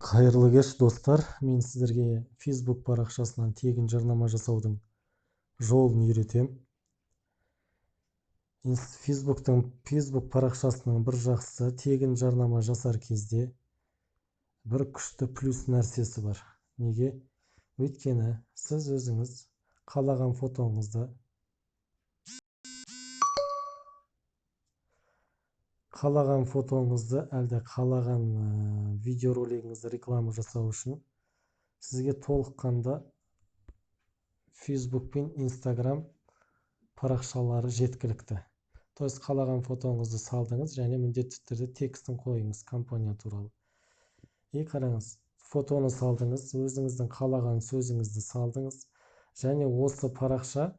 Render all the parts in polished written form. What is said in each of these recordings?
Қайырлы кеш достар, мен сіздерге Facebook парақшасынан тегін жарнама жасаудың жолын үйретем. Facebook парақшасының бір жақсы тегін жарнама жасар кезде бір күшті плюс нәрсесі бар. Неге? Өйткені сіз өзіңіз қалаған фотоңызды әлде қалаған видеоролигіңізді реклама жасау үшін сізге толыққанда Facebook пен Instagram парақшалары жеткілікті. То есть қалаған фотоңызды салдыңыз және міндетті түрде текстін қойыңыз компания туралы. Қараңыз, фотоны салдыңыз, өзіңіздің қалаған сөзіңізді салдыңыз және осы парақша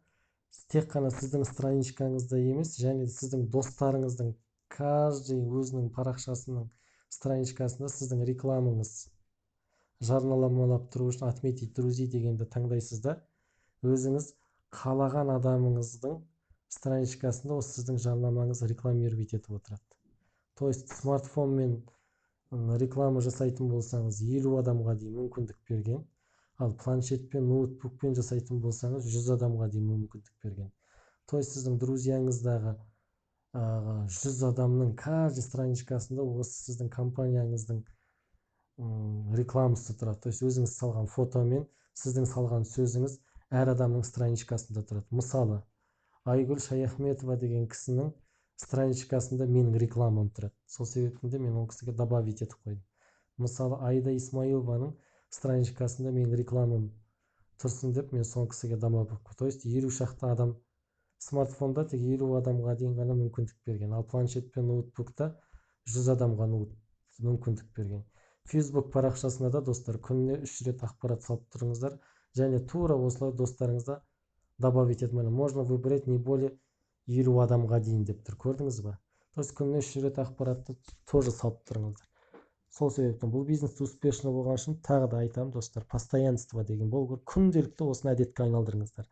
тек қана сіздің страничкаңызда емес, және сіздің достарыңыздың каждый өзінің парақшасының страничкасында сіздің рекламаңыз жарнамалап тұру үшін отметить друзей дегенді таңдайсыз да, өзіңіз қалаған адамыңыздың страничкасында осы сіздің жарнамаңыз рекламировать етіп отырады. То есть смартфонмен реклама жасайтын болсаңыз 50 адамға дейін мүмкіндік берген, ал планшетпен, ноутбукпен жасайтын болсаңыз 100 адамға дейін мүмкіндік берген. То есть сіздің друзьяңыздағы 100 адамның каждый страничкасында осы сіздің компанияңыздың рекламасы тұрады. То есть өзіңіз салған фотомен сіздің салған сөзіңіз әр адамның страничкасында тұрады. Мысалы, Айгүл Шаяхметова деген кісінің страничкасында менің рекламам тұрады. Сол себептен мен ол кісіге добавить етіп қойдым. Мысалы, Айда Исмаилованың страничкасында менің рекламам тұрсын деп мен сол кісіге добавить. То есть 50 шақты адам смартфонда тек 50 адамға дейін ғана мүмкіндік берген, ал планшет пен ноутбукта 100 адамға мүмкіндік берген. Facebook парақшасына да достар күніне 3 рет ақпарат салып тұрыңыздар, және тура осылай достарыңызда добавить етмені. Можно выбрать не более 50 адамға дейін деп тұр. Көрдіңіз ба? То есть күніне 3 рет ақпаратты тоже салып тұрыңыздар. Сол себептен бұл бизнесті успешно болған үшін тағы да айтамын достар, постоянство деген болу керек. Күнделікті осыны әдетке айналдырыңыздар.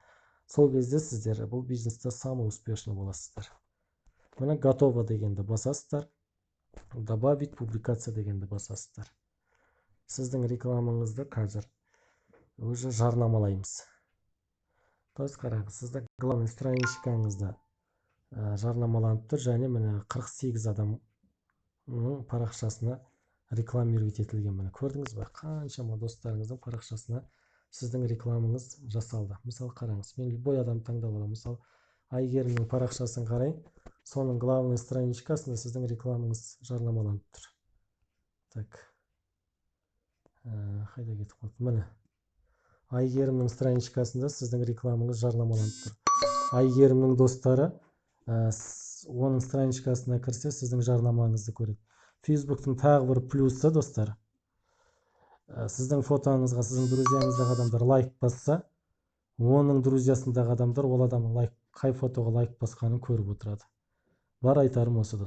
Сол кезде сіздер бұл бизнесте самый успешно боласыздар. Мына готово дегенді басасыздар, добавить публикация дегенді басасыздар. Сіздің рекламаңызды қазір уже жарнамалаймыз. То есть қараңыз, сізді главный страничкаңызда жарнамаланып тұр, және міне 48 адамның парақшасына рекламировать етілген. Міне көрдіңіз бе, қаншама достарыңыздың парақшасына сіздің рекламаңыз жасалды. Мысалы қараңыз, мен любой адам таңдап аламын. Мысалы Айгерімнің парақшасын қарайын, соның главный страничкасында сіздің рекламаңыз жарнамаланып тұр. Так, қайда кетіп қалды? Міне Айгерімнің страничкасында сіздің рекламаңыз жарнамаланып тұр. Айгерімнің достары оның страничкасына кірсе сіздің жарнамаңызды көреді. Facebooktың тағы бір плюсы достар, сіздің фотоңызға сіздің друзьяңыздағы адамдар лайк басса, оның друзьясындағы адамдар ол адамның қай фотоға лайк басқанын көріп отырады. Бар айтарым осы достар.